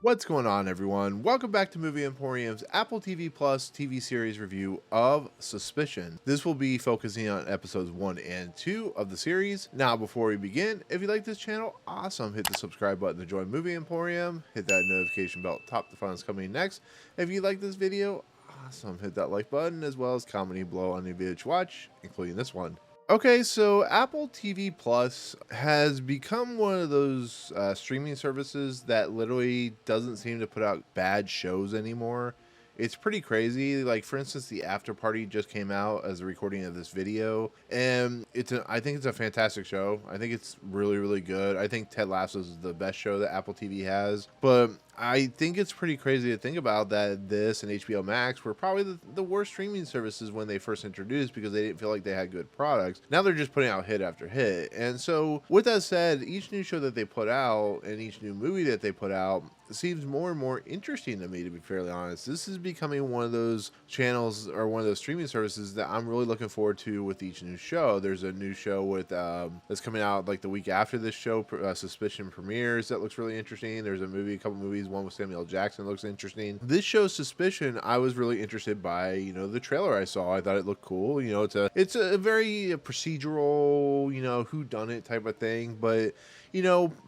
What's going on, everyone? Welcome back to Movie Emporium's Apple TV Plus TV series review of Suspicion. This will be focusing on episodes 1 and 2 of the series. Now, before we begin, if you like this channel, awesome. Hit the subscribe button to join Movie Emporium. Hit that notification bell top to find what's coming next. If you like this video, awesome. Hit that like button as well as comment below on any video to watch, including this one. Okay, so Apple TV Plus has become one of those streaming services that literally doesn't seem to put out bad shows anymore. It's pretty crazy. Like, for instance, The After Party just came out as a recording of this video, and I think it's a fantastic show. I think it's really, really good. I think Ted Lasso is the best show that Apple TV has, but I think it's pretty crazy to think about that this and HBO Max were probably the worst streaming services when they first introduced because they didn't feel like they had good products. Now they're just putting out hit after hit. And so with that said, each new show that they put out and each new movie that they put out seems more and more interesting to me, to be fairly honest. This is becoming one of those channels or one of those streaming services that I'm really looking forward to with each new show. There's a new show with that's coming out like the week after this show, Suspicion premieres. That looks really interesting. There's a couple movies. One with Samuel Jackson looks interesting. This show, Suspicion, I was really interested by, the trailer I saw. I thought it looked cool. It's a very procedural, whodunit type of thing, but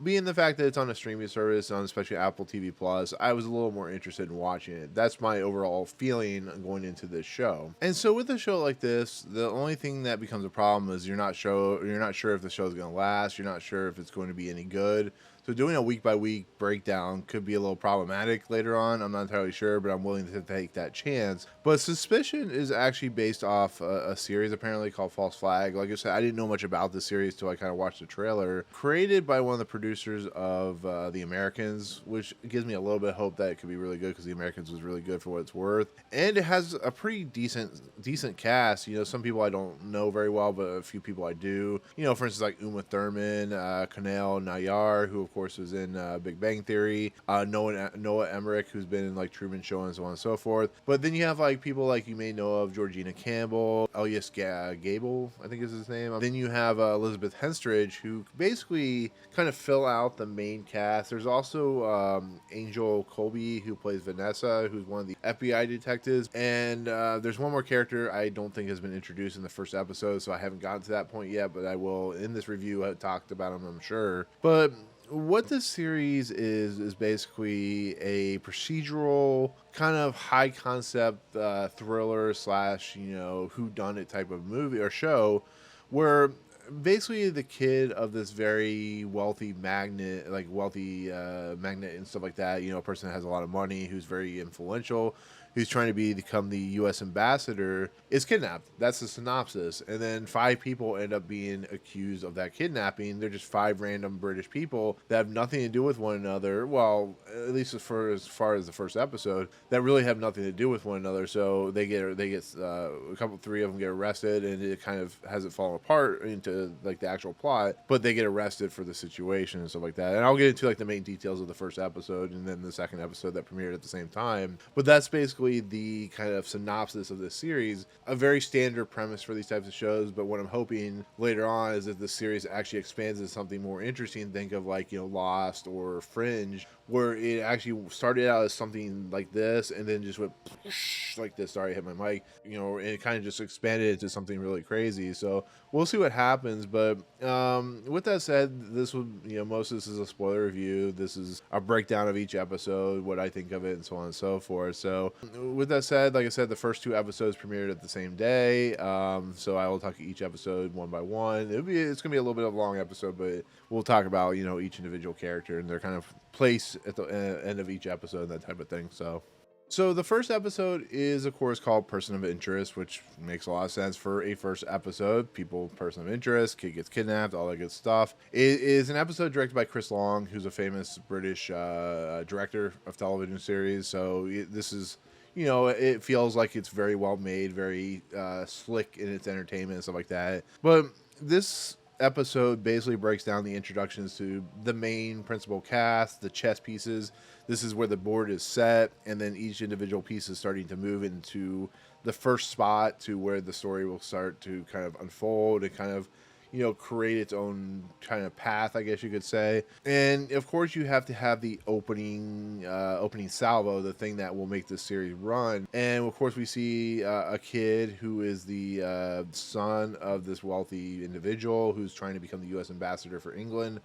being the fact that it's on a streaming service, on especially Apple TV Plus, I was a little more interested in watching it. That's my overall feeling going into this show. And so with a show like this, the only thing that becomes a problem is you're not sure if the show is going to last. You're not sure if it's going to be any good. So doing a week-by-week breakdown could be a little problematic later on. I'm not entirely sure, but I'm willing to take that chance. But Suspicion is actually based off a series apparently called False Flag. Like I said, I didn't know much about the series till I kind of watched the trailer. Created by one of the producers of The Americans, which gives me a little bit of hope that it could be really good because The Americans was really good for what it's worth. And it has a pretty decent cast. Some people I don't know very well, but a few people I do. For instance, like Thurman, Kunal, Nayyar, who of course was in Big Bang Theory, Noah Emmerich, who's been in like Truman Show and so on and so forth. But then you have like people like you may know of Georgina Campbell, Elyes, Gabel, I think is his name. Then you have Elizabeth Henstridge, who basically kind of fill out the main cast. There's also Angel Colby, who plays Vanessa, who's one of the FBI detectives. And there's one more character I don't think has been introduced in the first episode, so I haven't gotten to that point yet, but I will in this review. I talked about him, I'm sure. But what this series is basically a procedural kind of high concept thriller slash whodunit type of movie or show where basically the kid of this very wealthy magnate and stuff like that, a person that has a lot of money, who's very influential, who's trying to become the U.S. ambassador, is kidnapped. That's the synopsis. And then 5 people end up being accused of that kidnapping. They're just 5 random British people that have nothing to do with one another. Well, at least as far as the first episode, that really have nothing to do with one another. So they get 3 of them get arrested, and it kind of has it fall apart into like the actual plot. But they get arrested for the situation and stuff like that. And I'll get into like the main details of the first episode and then the second episode that premiered at the same time. But that's basically the kind of synopsis of this series. A very standard premise for these types of shows, but what I'm hoping later on is that the series actually expands into something more interesting. Think of like Lost or Fringe, where it actually started out as something like this and then just went like this. Sorry, I hit my mic. And it kind of just expanded into something really crazy. So we'll see what happens. But with that said, this would most of this is a spoiler review. This is a breakdown of each episode, what I think of it, and so on and so forth. So with that said, like I said, the first 2 episodes premiered at the same day. So I will talk each episode one by one. It's gonna be a little bit of a long episode, but we'll talk about each individual character and their kind of place at the end of each episode and that type of thing. So the first episode is, of course, called Person of Interest, which makes a lot of sense for a first episode. Person of interest, kid gets kidnapped, all that good stuff. It is an episode directed by Chris Long, who's a famous British director of television series. So this is, it feels like it's very well made, very slick in its entertainment and stuff like that. But this episode basically breaks down the introductions to the main principal cast, the chess pieces. This is where the board is set, and then each individual piece is starting to move into the first spot to where the story will start to kind of unfold and kind of create its own kind of path, I guess you could say. And of course, you have to have the opening salvo, the thing that will make this series run. And of course, we see a kid who is the son of this wealthy individual who's trying to become the U.S. ambassador for England.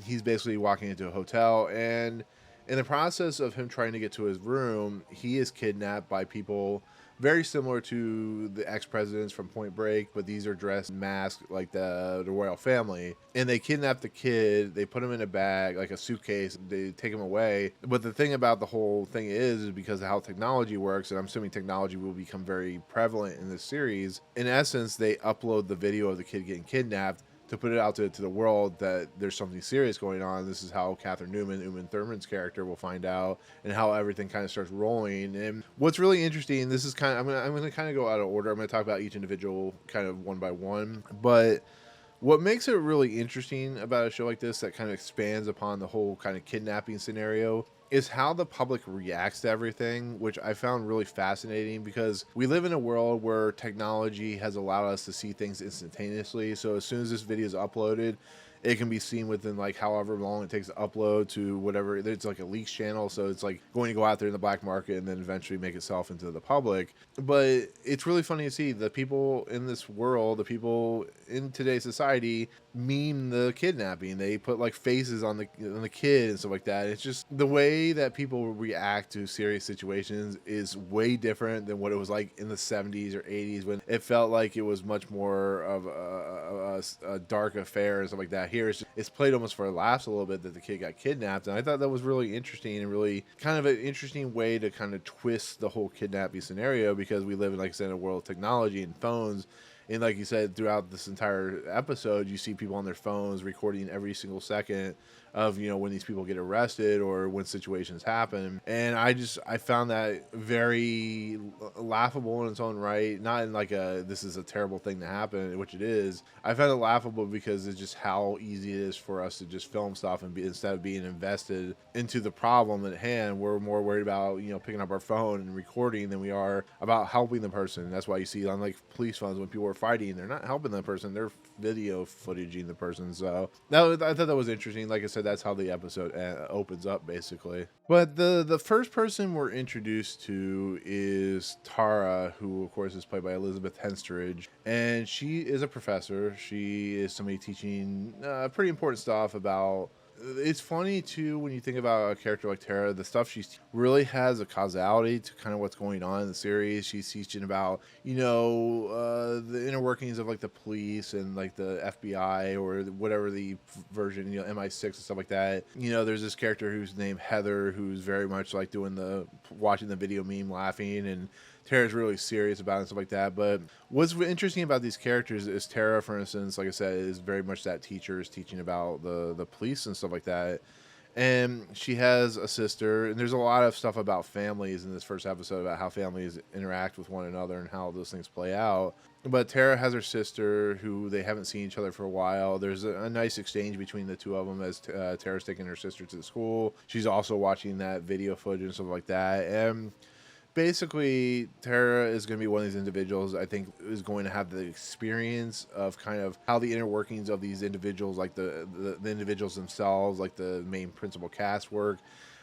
He's basically walking into a hotel, and in the process of him trying to get to his room, he is kidnapped by people very similar to the ex-presidents from Point Break, but these are dressed masked like the royal family. And they kidnap the kid, they put him in a bag, like a suitcase, they take him away. But the thing about the whole thing is because of how technology works, and I'm assuming technology will become very prevalent in this series, in essence, they upload the video of the kid getting kidnapped to put it out to the world that there's something serious going on. This is how Catherine Newman, Thurman's character, will find out, and how everything kind of starts rolling. And what's really interesting, this is kind of, I'm gonna kind of go out of order. I'm gonna talk about each individual kind of one by one, but what makes it really interesting about a show like this that kind of expands upon the whole kind of kidnapping scenario is how the public reacts to everything, which I found really fascinating because we live in a world where technology has allowed us to see things instantaneously. So as soon as this video is uploaded, it can be seen within like however long it takes to upload to whatever. It's like a leaks channel, so it's like going to go out there in the black market and then eventually make itself into the public. But it's really funny to see the people in this world, the people in today's society, meme the kidnapping. They put like faces on the kid and stuff like that. It's just the way that people react to serious situations is way different than what it was like in the 70s or 80s, when it felt like it was much more of a dark affair and stuff like that. Here it's played almost for laughs a little bit that the kid got kidnapped, and I thought that was really interesting and really kind of an interesting way to kind of twist the whole kidnapping scenario, because we live in, like I said, a world of technology and phones. And like you said, throughout this entire episode, you see people on their phones recording every single second of, when these people get arrested or when situations happen. And I found that very laughable in its own right. Not in like this is a terrible thing to happen, which it is. I found it laughable because it's just how easy it is for us to just film stuff and instead of being invested into the problem at hand, we're more worried about, picking up our phone and recording than we are about helping the person. That's why you see on like police phones when people are fighting, they're not helping the person, they're video footaging the person. So I thought that was interesting. Like I said, that's how the episode opens up basically. But the first person we're introduced to is Tara, who of course is played by Elizabeth Henstridge, and she is a professor. She is somebody teaching pretty important stuff about. It's funny too when you think about a character like Tara, the stuff she really has a causality to kind of what's going on in the series. She's teaching about, the inner workings of like the police and like the FBI or whatever the version, MI6 and stuff like that. There's this character who's named Heather, who's very much like watching the video meme laughing, and Tara's really serious about it and stuff like that. But what's interesting about these characters is Tara, for instance, like I said, is very much that teacher, is teaching about the police and stuff like that. And she has a sister, and there's a lot of stuff about families in this first episode about how families interact with one another and how those things play out. But Tara has her sister, who they haven't seen each other for a while. There's a nice exchange between the two of them as Tara's taking her sister to school. She's also watching that video footage and stuff like that. And basically, Tara is going to be one of these individuals I think is going to have the experience of kind of how the inner workings of these individuals, like the individuals themselves, like the main principal cast work.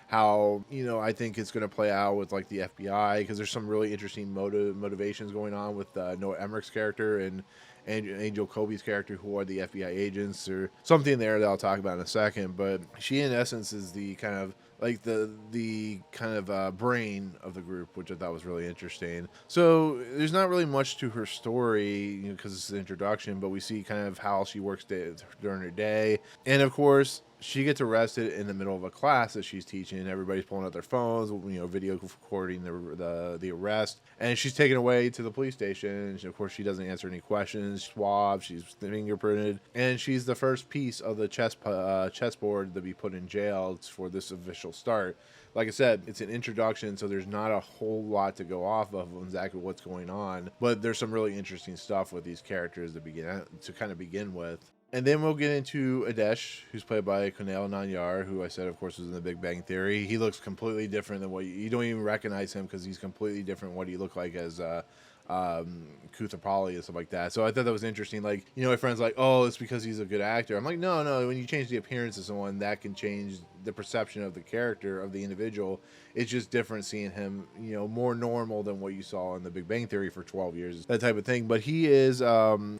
How, I think it's going to play out with like the FBI, because there's some really interesting motivations going on with Noah Emmerich's character and Angel Kobe's character, who are the FBI agents, or something there that I'll talk about in a second. But she, in essence, is the kind of like the kind of brain of the group, which I thought was really interesting. So there's not really much to her story, because it's an introduction, but we see kind of how she works during her day. And of course, she gets arrested in the middle of a class that she's teaching. Everybody's pulling out their phones, video recording the arrest. And she's taken away to the police station. And of course, she doesn't answer any questions. Swabbed, she's fingerprinted. And she's the first piece of the chessboard to be put in jail for this official start. Like I said, it's an introduction, so there's not a whole lot to go off of exactly what's going on. But there's some really interesting stuff with these characters to kind of begin with. And then we'll get into Aadesh, who's played by Kunal Nayyar, who I said, of course, was in The Big Bang Theory. He looks completely different than what you don't even recognize him, because he's completely different what he looked like as a Kuthapali and stuff like that. So I thought that was interesting. Like, my friend's like, oh, it's because he's a good actor. I'm like, no. When you change the appearance of someone, that can change the perception of the character, of the individual. It's just different seeing him, more normal than what you saw in The Big Bang Theory for 12 years, that type of thing. But he is,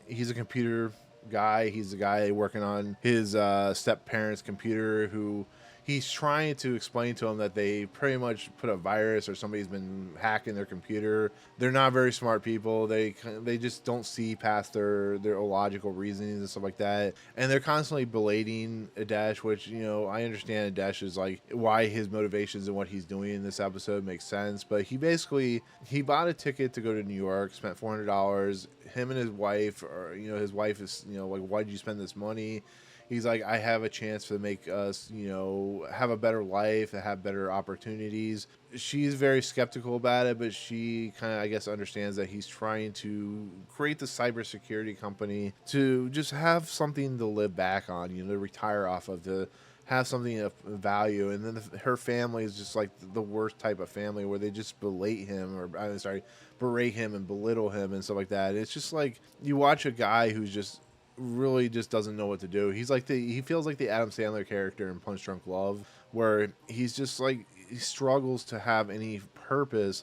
he's a computer guy. He's the guy working on his step parents' computer, who he's trying to explain to him that they pretty much put a virus or somebody's been hacking their computer. They're not very smart people. They just don't see past their illogical reasonings and stuff like that. And they're constantly belating Aadesh, which, I understand Aadesh is like why his motivations and what he's doing in this episode makes sense. But he bought a ticket to go to New York, spent $400. Him and his wife, or his wife is, like, why did you spend this money? He's like, I have a chance to make us, have a better life, to have better opportunities. She's very skeptical about it, but she kind of, I guess, understands that he's trying to create the cybersecurity company to just have something to live back on, to retire off of, to have something of value. And then her family is just like the worst type of family, where they just berate him and belittle him and stuff like that. It's just like, you watch a guy who's just really just doesn't know what to do. He feels like the Adam Sandler character in Punch Drunk Love, where he's just like, he struggles to have any purpose.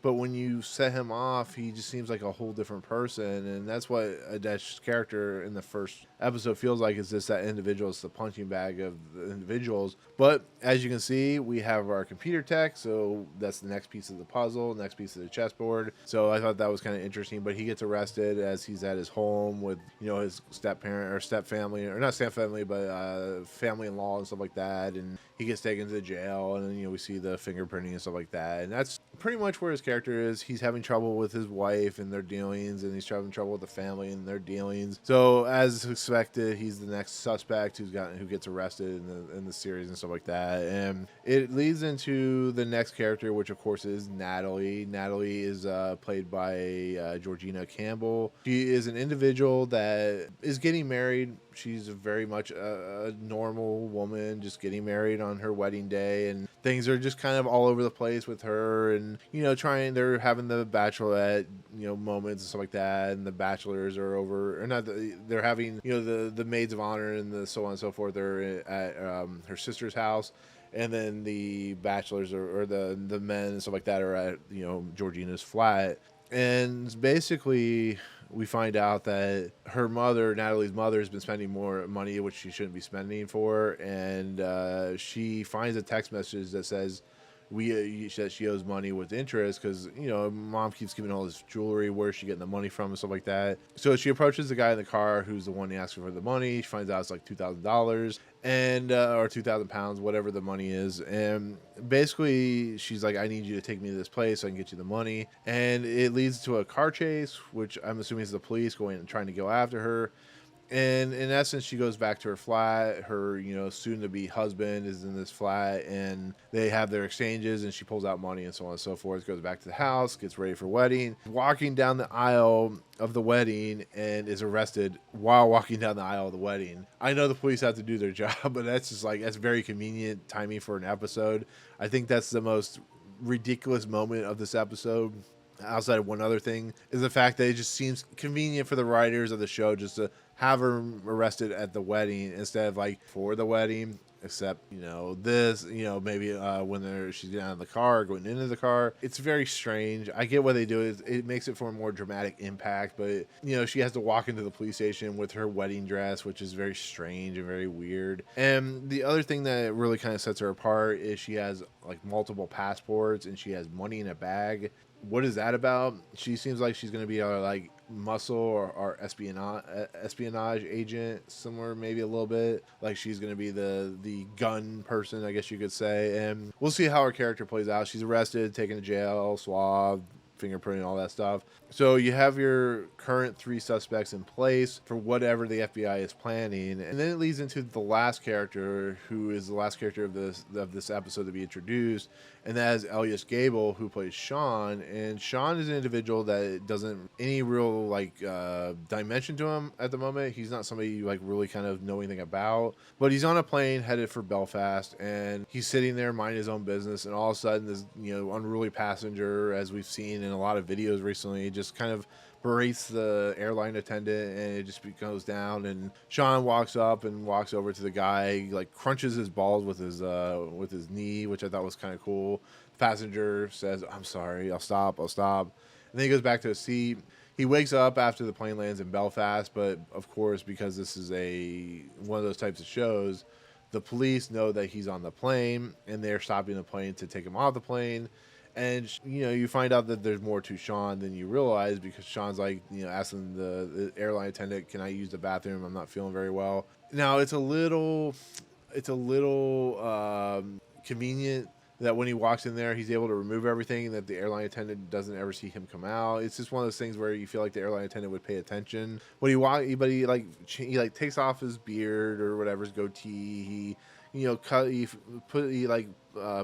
But when you set him off, he just seems like a whole different person. And that's what Aadesh's character in the first episode feels like, is just that individual. It's the punching bag of the individuals. But as you can see, we have our computer tech. So that's the next piece of the puzzle, next piece of the chessboard. So I thought that was kind of interesting. But he gets arrested as he's at his home with, his step-parent or step-family, or not step-family, but family-in-law and stuff like that. And he gets taken to the jail. And then, we see the fingerprinting and stuff like that. And that's pretty much where his character is. He's having trouble with his wife and their dealings, and he's having trouble with the family and their dealings. So as expected, he's the next suspect who gets arrested in the series and stuff like that. And it leads into the next character, which of course is Natalie. Natalie is played by Georgina Campbell. She is an individual that is getting married. She's very much a normal woman, just getting married on her wedding day, and things are just kind of all over the place with her. And they're having the bachelorette moments and stuff like that, and the bachelors are over, or not, they're having the maids of honor and the so on and so forth. They're at her sister's house, and then the bachelors or the men and stuff like that are at Georgina's flat. And basically, we find out that her mother, Natalie's mother, has been spending more money, which she shouldn't be spending for. And she finds a text message that says that she owes money with interest, because mom keeps giving all this jewelry. Where's she getting the money from and stuff like that? So she approaches the guy in the car who's the one asking for the money. She finds out it's like $2,000 and or 2,000 pounds, whatever the money is. And basically she's like, I need you to take me to this place so I can get you the money. And it leads to a car chase, which I'm assuming is the police going and trying to go after her. And in essence, she goes back to her flat. Her, soon-to-be husband is in this flat, and they have their exchanges, and she pulls out money and so on and so forth. Goes back to the house, gets ready for wedding, walking down the aisle of the wedding, and is arrested while walking down the aisle of the wedding. I know the police have to do their job, but that's very convenient timing for an episode. I think that's the most ridiculous moment of this episode, outside of one other thing, is the fact that it just seems convenient for the writers of the show just to have her arrested at the wedding instead of for the wedding. Except maybe when she's getting out of the car, going into the car. It's very strange. I get what they do. It makes it for a more dramatic impact, but she has to walk into the police station with her wedding dress, which is very strange and very weird. And the other thing that really kind of sets her apart is she has multiple passports, and she has money in a bag. What is that about? She seems like she's going to be muscle or espionage agent somewhere, maybe a little bit. She's going to be the gun person, I guess you could say. And we'll see how her character plays out. She's arrested, taken to jail, swabbed, fingerprinting, all that stuff. So you have your current 3 suspects in place for whatever the FBI is planning, and then it leads into the last character, who is the last character of this episode to be introduced, and that is Elyes Gabel, who plays Sean. And Sean is an individual that doesn't any real dimension to him at the moment. He's not somebody you really kind of know anything about, but he's on a plane headed for Belfast, and he's sitting there minding his own business, and all of a sudden this unruly passenger, as we've seen in a lot of videos recently. He just kind of berates the airline attendant, and it just goes down. And Sean walks up and walks over to the guy, like crunches his balls with his knee, which I thought was kind of cool. The passenger says, "I'm sorry, I'll stop." And then he goes back to his seat. He wakes up after the plane lands in Belfast, but of course, because this is one of those types of shows, the police know that he's on the plane, and they're stopping the plane to take him off the plane. And you find out that there's more to Sean than you realize, because Sean's like, asking the airline attendant, "Can I use the bathroom? I'm not feeling very well." Now it's a little convenient that when he walks in there, he's able to remove everything, and that the airline attendant doesn't ever see him come out. It's just one of those things where you feel like the airline attendant would pay attention. When he takes off his beard or whatever, his goatee. He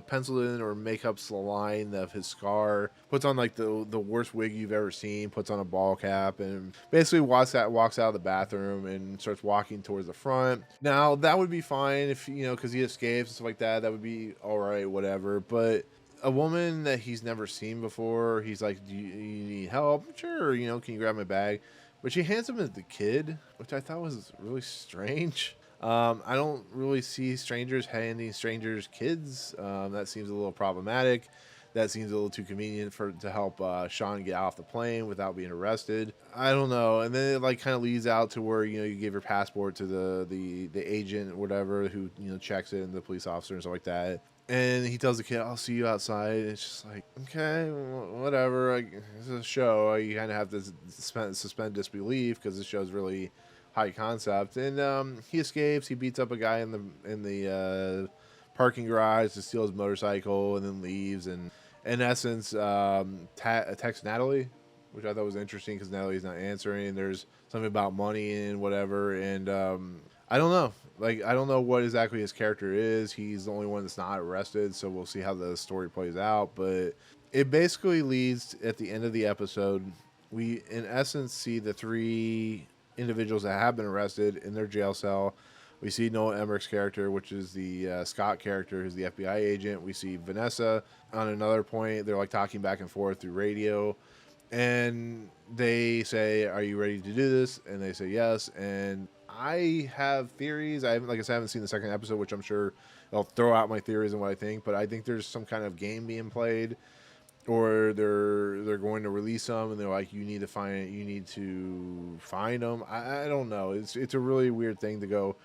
penciled in or makeups the line of his scar, puts on like the worst wig you've ever seen, puts on a ball cap, and basically walks out of the bathroom and starts walking towards the front. Now that would be fine if because he escapes and stuff like that. That would be all right, whatever. But a woman that he's never seen before, he's like, "Do you need help?" "Sure, can you grab my bag?" But she hands him the kid, which I thought was really strange. I don't really see strangers handing strangers kids. That seems a little problematic. That seems a little too convenient to help Sean get off the plane without being arrested. I don't know. And then it kind of leads out to where you give your passport to the agent or whatever who checks it, and the police officer and stuff like that. And he tells the kid, "I'll see you outside." And it's just like, okay, whatever. It's a show. You kind of have to suspend disbelief, because this show's really high concept. And he escapes. He beats up a guy in the parking garage to steal his motorcycle, and then leaves. And in essence, texts Natalie, which I thought was interesting, because Natalie's not answering. There's something about money and whatever. And I don't know. I don't know what exactly his character is. He's the only one that's not arrested, so we'll see how the story plays out. But it basically leads, at the end of the episode, we in essence see the three individuals that have been arrested in their jail cell. We see Noah Emmerich's character, which is the Scott character, who's the FBI agent. We see Vanessa on another point. They're talking back and forth through radio, and they say, "Are you ready to do this?" And they say yes. And I have theories. I haven't seen the second episode, which I'm sure I'll throw out my theories and what I think. But I think there's some kind of game being played, or they're going to release them, and they're like, you need to find them. I don't know. It's a really weird thing to go,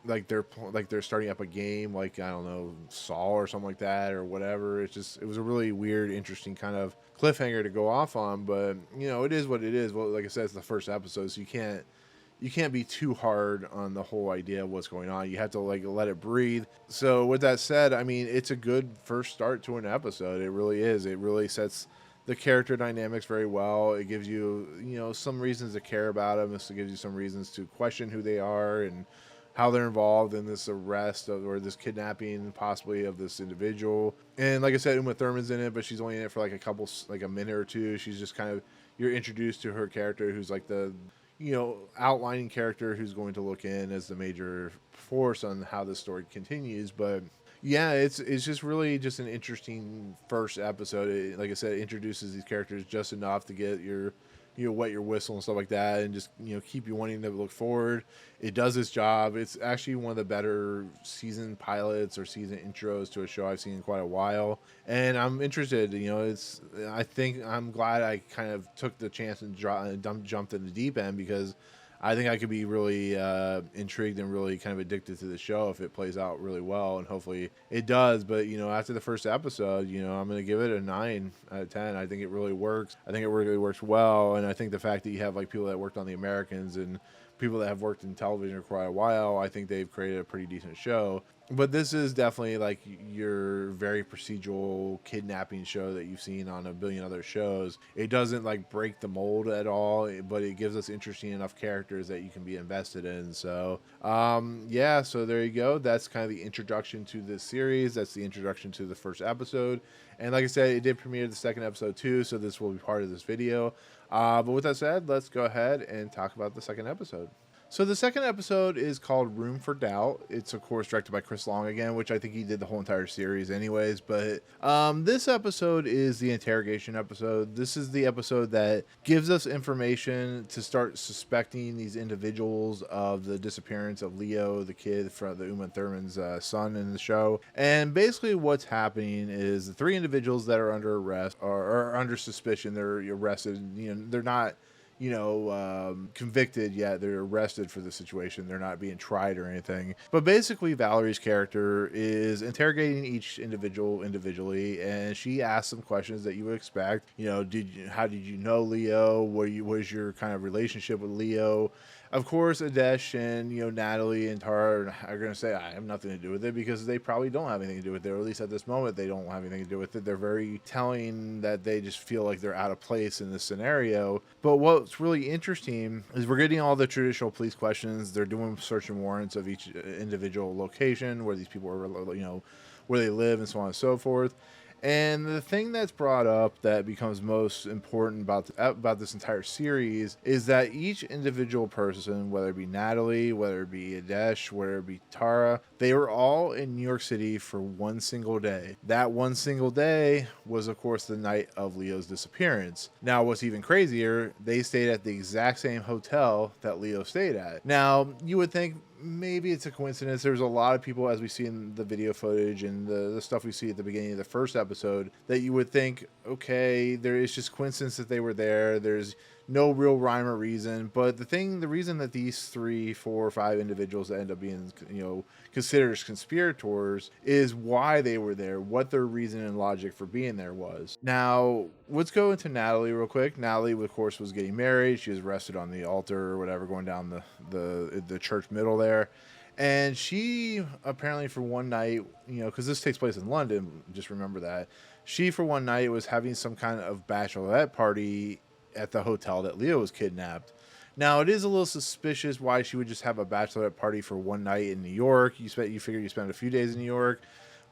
they're starting up a game, I don't know, Saw or something like that, or whatever. It was a really weird, interesting kind of cliffhanger to go off on. But it is what it is. Well, like I said, it's the first episode, so you can't be too hard on the whole idea of what's going on. You have to let it breathe. So with that said, I mean, it's a good first start to an episode. It really is. It really sets the character dynamics very well. It gives you, some reasons to care about them. It gives you some reasons to question who they are and how they're involved in this arrest or this kidnapping possibly of this individual. And like I said, Uma Thurman's in it, but she's only in it for a minute or two. She's just kind of, you're introduced to her character, who's the outlining character who's going to look in as the major force on how this story continues. But yeah, it's just really just an interesting first episode. It, like I said, it introduces these characters just enough to get your wet your whistle and stuff like that, and just keep you wanting to look forward. It does its job. It's actually one of the better season pilots or season intros to a show I've seen in quite a while, and I'm interested. I think I'm glad I kind of took the chance and jumped in the deep end, because I think I could be really intrigued and really kind of addicted to the show if it plays out really well, and hopefully it does. But after the first episode, I'm going to give it a 9 out of 10. I think it really works. I think it really works well, and I think the fact that you have people that worked on The Americans and people that have worked in television for quite a while, I think they've created a pretty decent show. But this is definitely your very procedural kidnapping show that you've seen on a billion other shows. It doesn't break the mold at all, but it gives us interesting enough characters that you can be invested in. So yeah, so there you go. That's kind of the introduction to this series. That's the introduction to the first episode. And like I said, it did premiere the second episode too, so this will be part of this video. But with that said, let's go ahead and talk about the second episode. So the second episode is called Room for Doubt. It's of course directed by Chris Long again, which I think he did the whole entire series anyways. But this episode is the interrogation episode. This is the episode that gives us information to start suspecting these individuals of the disappearance of Leo, the kid from the Uma Thurman's son in the show. And basically what's happening is the three individuals that are under arrest are under suspicion. They're arrested. They're not convicted yet. They're arrested for the situation. They're not being tried or anything. But basically, Valerie's character is interrogating each individual individually, and she asks some questions that you would expect. How did you know Leo? What was your kind of relationship with Leo? Of course, Aadesh and Natalie and Tara are going to say, I have nothing to do with it, because they probably don't have anything to do with it, or at least at this moment they don't have anything to do with it. They're very telling that they just feel like they're out of place in this scenario. But what's really interesting is we're getting all the traditional police questions. They're doing search and warrants of each individual location where these people are, where they live and so on and so forth. And the thing that's brought up that becomes most important about this entire series is that each individual person, whether it be Natalie, whether it be Aadesh, whether it be Tara, they were all in New York City for one single day. That one single day was, of course, the night of Leo's disappearance. Now, what's even crazier, they stayed at the exact same hotel that Leo stayed at. Now, you would think maybe it's a coincidence. There's a lot of people, as we see in the video footage and the stuff we see at the beginning of the first episode, that you would think, okay, there is just coincidence that they were there. There's no real rhyme or reason. But the reason that these 3, 4, 5 individuals that end up being, considered as conspirators is why they were there, what their reason and logic for being there was. Now, let's go into Natalie real quick. Natalie, of course, was getting married. She was arrested on the altar or whatever, going down the church middle there. And she apparently for one night, because this takes place in London, just remember that. She for one night was having some kind of bachelorette party at the hotel that Leo was kidnapped. Now, it is a little suspicious why she would just have a bachelorette party for one night in New York. You figure you spend a few days in New York,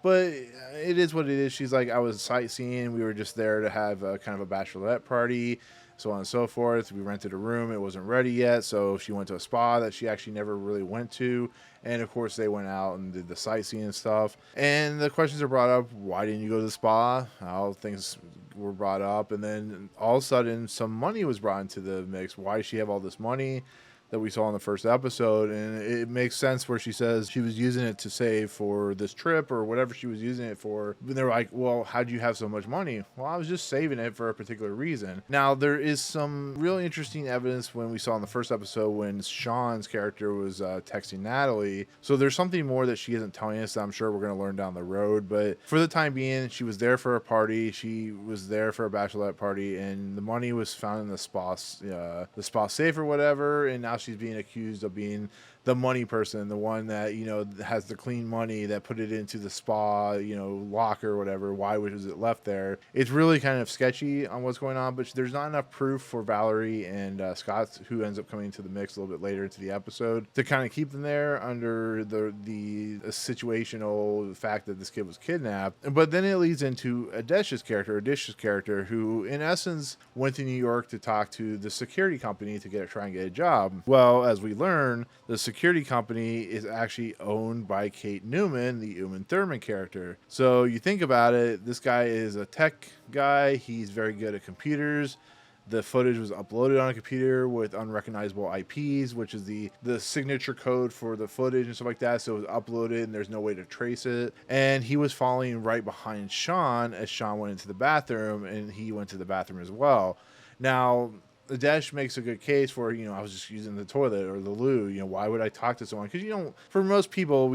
but it is what it is. She's like, I was sightseeing. We were just there to have a kind of a bachelorette party, so on and so forth. We rented a room. It wasn't ready yet, so she went to a spa that she actually never really went to. And, of course, they went out and did the sightseeing and stuff. And the questions are brought up, why didn't you go to the spa? How things were brought up. And then all of a sudden, some money was brought into the mix. Why does she have all this money that we saw in the first episode? And it makes sense where she says she was using it to save for this trip or whatever she was using it for. And they're like, well, how'd you have so much money? Well, I was just saving it for a particular reason. Now, there is some really interesting evidence when we saw in the first episode when Sean's character was texting Natalie. So there's something more that she isn't telling us that I'm sure we're going to learn down the road. But for the time being, she was there for a party. She was there for a bachelorette party, and the money was found in the spa safe or whatever. And now she's being accused of being the money person, the one that has the clean money that put it into the spa locker or whatever. Why was it left there? It's really kind of sketchy on what's going on, but there's not enough proof for Valerie and Scott, who ends up coming into the mix a little bit later into the episode, to kind of keep them there under the situational fact that this kid was kidnapped. But then it leads into Adesh's character, who in essence went to New York to talk to the security company to try and get a job. Well, as we learn, the security company is actually owned by Kate Newman, the Uma Thurman character. So you think about it, this guy is a tech guy. He's very good at computers. The footage was uploaded on a computer with unrecognizable IPs, which is the signature code for the footage and stuff like that. So it was uploaded and there's no way to trace it. And he was following right behind Sean as Sean went into the bathroom, and he went to the bathroom as well. Now, Aadesh makes a good case for, I was just using the toilet or the loo. Why would I talk to someone? Because, for most people,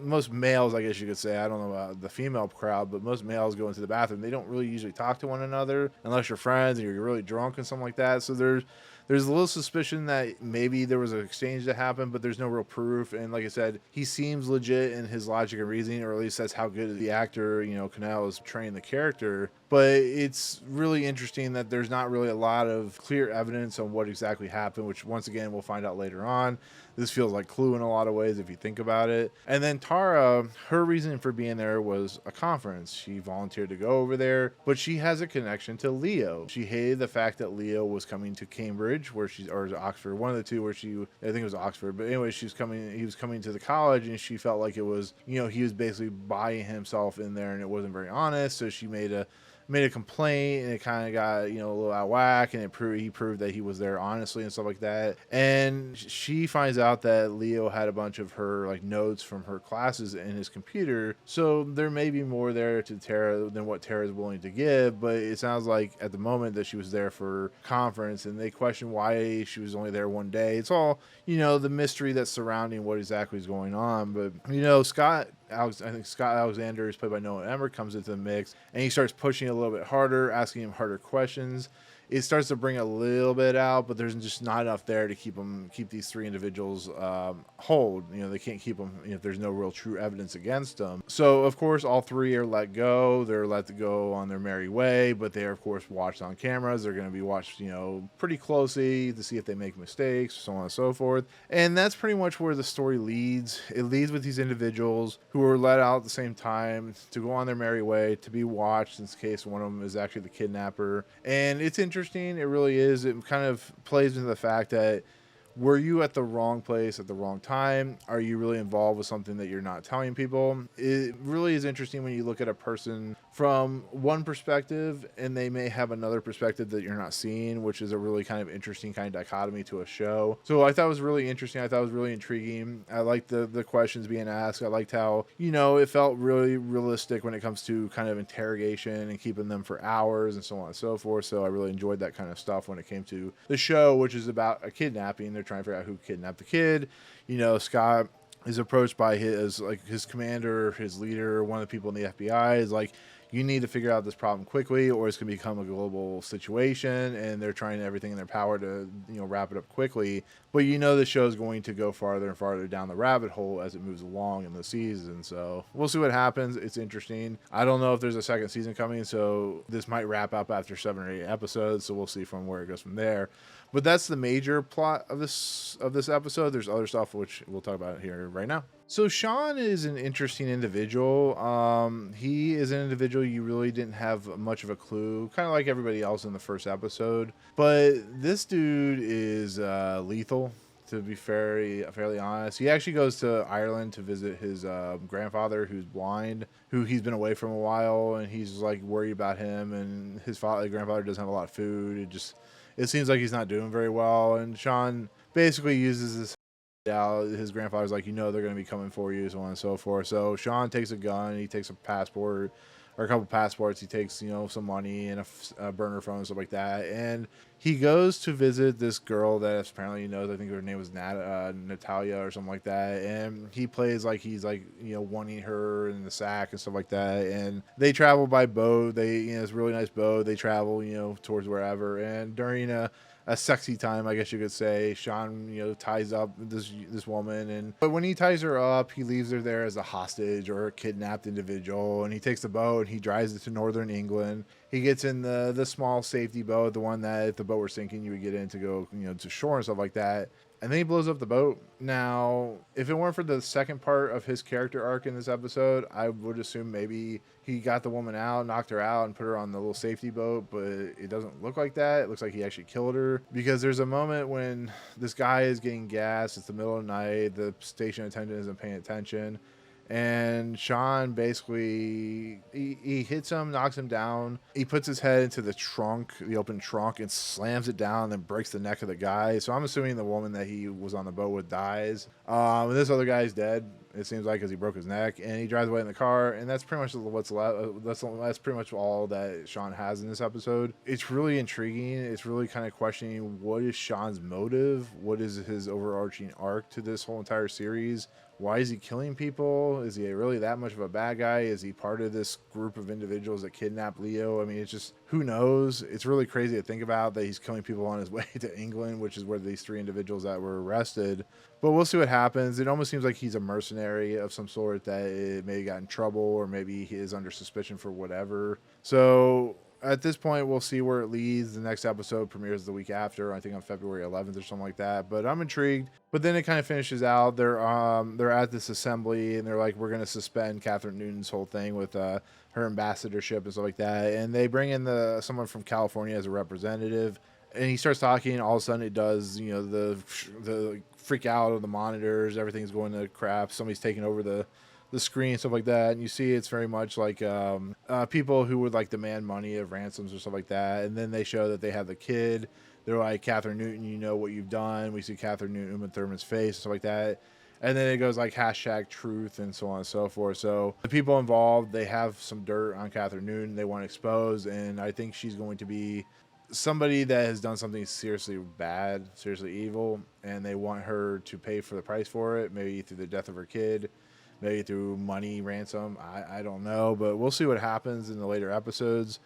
most males, I guess you could say, I don't know about the female crowd, but most males go into the bathroom. They don't really usually talk to one another unless you're friends and you're really drunk and something like that. So there's a little suspicion that maybe there was an exchange that happened, but there's no real proof. And like I said, he seems legit in his logic and reasoning, or at least that's how good the actor, Kunal, is portraying the character. But it's really interesting that there's not really a lot of clear evidence on what exactly happened, which once again we'll find out later on. This feels like Clue in a lot of ways if you think about it. And then Tara, her reason for being there was a conference. She volunteered to go over there, but she has a connection to Leo. She hated the fact that Leo was coming to Cambridge, or Oxford, one of the two, where I think it was Oxford. But anyway, he was coming to the college, and she felt like it was, he was basically buying himself in there, and it wasn't very honest. So she made a complaint, and it kind of got, a little out of whack, and he proved that he was there honestly and stuff like that. And she finds out that Leo had a bunch of her like notes from her classes in his computer, so there may be more there to Tara than what Tara is willing to give. But it sounds like at the moment that she was there for conference, and they question why she was only there one day. It's all, the mystery that's surrounding what exactly is going on. But I think Scott Alexander, is played by Noah Emmerich, comes into the mix, and he starts pushing a little bit harder, asking him harder questions. It starts to bring a little bit out, but there's just not enough there to keep these three individuals hold. They can't keep them if there's no real true evidence against them. So of course all three are let go. They're let to go on their merry way, but they are of course watched on cameras. They're going to be watched pretty closely to see if they make mistakes, so on and so forth. And that's pretty much where the story leads. It leads with these individuals who are let out at the same time to go on their merry way, to be watched in case one of them is actually the kidnapper. And it's interesting. It really is. It kind of plays into the fact that, were you at the wrong place at the wrong time? Are you really involved with something that you're not telling people? It really is interesting when you look at a person from one perspective and they may have another perspective that you're not seeing, which is a really kind of interesting kind of dichotomy to a show. So I thought it was really interesting. I thought it was really intriguing. I liked the questions being asked. I liked how, it felt really realistic when it comes to kind of interrogation and keeping them for hours and so on and so forth. So I really enjoyed that kind of stuff when it came to the show, which is about a kidnapping. They're trying to figure out who kidnapped the kid. Scott is approached by his commander, his leader, one of the people in the FBI is like, you need to figure out this problem quickly or it's going to become a global situation. And they're trying everything in their power to, wrap it up quickly. But the show is going to go farther and farther down the rabbit hole as it moves along in the season. So we'll see what happens. It's interesting. I don't know if there's a second season coming, so this might wrap up after 7 or 8 episodes. So we'll see from where it goes from there. But that's the major plot of this episode. There's other stuff which we'll talk about here right now. So Sean is an interesting individual. He is an individual you really didn't have much of a clue, kind of like everybody else in the first episode. But this dude is lethal, to be fairly honest. He actually goes to Ireland to visit his grandfather, who's blind, who he's been away from a while, and he's like worried about him. And his grandfather doesn't have a lot of food. It seems like he's not doing very well. And Sean basically uses this out. His grandfather's like, they're going to be coming for you, so on and so forth. So Sean takes a gun, he takes a passport or a couple passports, he takes some money and a burner phone and stuff like that, and he goes to visit this girl that apparently he knows. I think her name was Natalia or something like that, and he plays like he's like wanting her in the sack and stuff like that. And they travel by boat. It's a really nice boat. They travel towards wherever, and during a sexy time, I guess you could say, Sean, ties up this woman. But when he ties her up, he leaves her there as a hostage or a kidnapped individual. And he takes the boat and he drives it to northern England. He gets in the small safety boat, the one that if the boat were sinking, you would get in to go, to shore and stuff like that. And then he blows up the boat. Now, if it weren't for the second part of his character arc in this episode, I would assume maybe he got the woman out, knocked her out, and put her on the little safety boat. But it doesn't look like that. It looks like he actually killed her. Because there's a moment when this guy is getting gas. It's the middle of the night. The station attendant isn't paying attention. And Sean basically, he hits him, knocks him down. He puts his head into the open trunk, and slams it down and then breaks the neck of the guy. So I'm assuming the woman that he was on the boat with dies. And this other guy's dead, it seems like, because he broke his neck. And he drives away in the car. And that's pretty much what's left. That's pretty much all that Sean has in this episode. It's really intriguing. It's really kind of questioning, what is Sean's motive? What is his overarching arc to this whole entire series? Why is he killing people? Is he really that much of a bad guy? Is he part of this group of individuals that kidnapped Leo? I mean, it's just, who knows? It's really crazy to think about that he's killing people on his way to England, which is where these 3 individuals that were arrested. But we'll see what happens. It almost seems like he's a mercenary of some sort that may have got in trouble, or maybe he is under suspicion for whatever. So at this point, we'll see where it leads. The next episode premieres the week after, I think on February 11th or something like that. But I'm intrigued. But then it kind of finishes out. They're at this assembly, and they're like, we're going to suspend Catherine Newton's whole thing with her ambassadorship and stuff like that. And they bring in someone from California as a representative. And he starts talking. All of a sudden, it does, the freak out of the monitors. Everything's going to crap. Somebody's taking over the screen, stuff like that. And you see it's very much like people who would like demand money of ransoms or stuff like that. And then they show that they have the kid. They're like, Catherine Newton, you know what you've done. We see Catherine Newton with Thurman's face and stuff like that. And then it goes like #truth and so on and so forth. So the people involved, they have some dirt on Catherine Newton. They want to expose. And I think she's going to be somebody that has done something seriously bad, seriously evil, and they want her to pay for the price for it, maybe through the death of her kid, maybe through money ransom. I don't know, but we'll see what happens in the later episodes.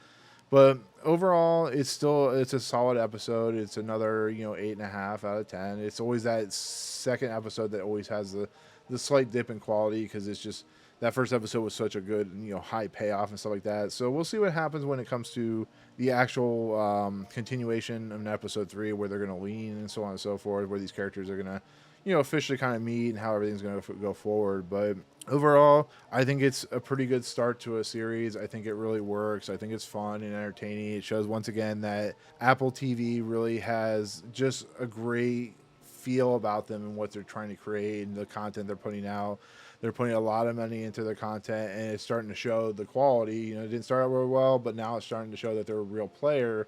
But overall, it's a solid episode. It's another 8.5 out of 10. It's always that second episode that always has the slight dip in quality, because it's just that first episode was such a good high payoff and stuff like that. So we'll see what happens when it comes to the actual continuation of episode 3, where they're going to lean and so on and so forth, where these characters are going to officially kind of meet and how everything's going to go forward. But overall, I think it's a pretty good start to a series. I think it really works. I think it's fun and entertaining. It shows once again that Apple TV really has just a great feel about them and what they're trying to create and the content they're putting out. They're putting a lot of money into their content, and it's starting to show the quality. It didn't start out really well, but now it's starting to show that they're a real player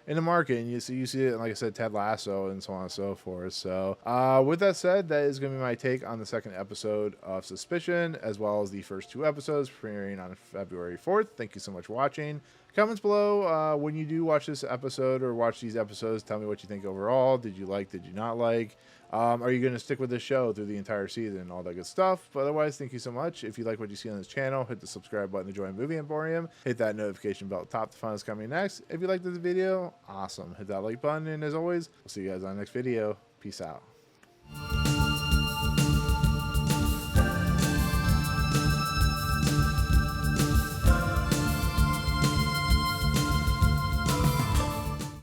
in the market. And you see it, like I said, Ted Lasso and so on and so forth. So with that said, that is going to be my take on the second episode of Suspicion, as well as the first 2 episodes premiering on February 4th. Thank you so much for watching. Comments below when you do watch this episode or watch these episodes. Tell me what you think overall. Did you like? Did you not like? Are you going to stick with this show through the entire season and all that good stuff? But otherwise, thank you so much. If you like what you see on this channel, hit the subscribe button to join Movie Emporium. Hit that notification bell at the top to find what's coming next. If you like this video, awesome. Hit that like button. And as always, we'll see you guys on the next video. Peace out.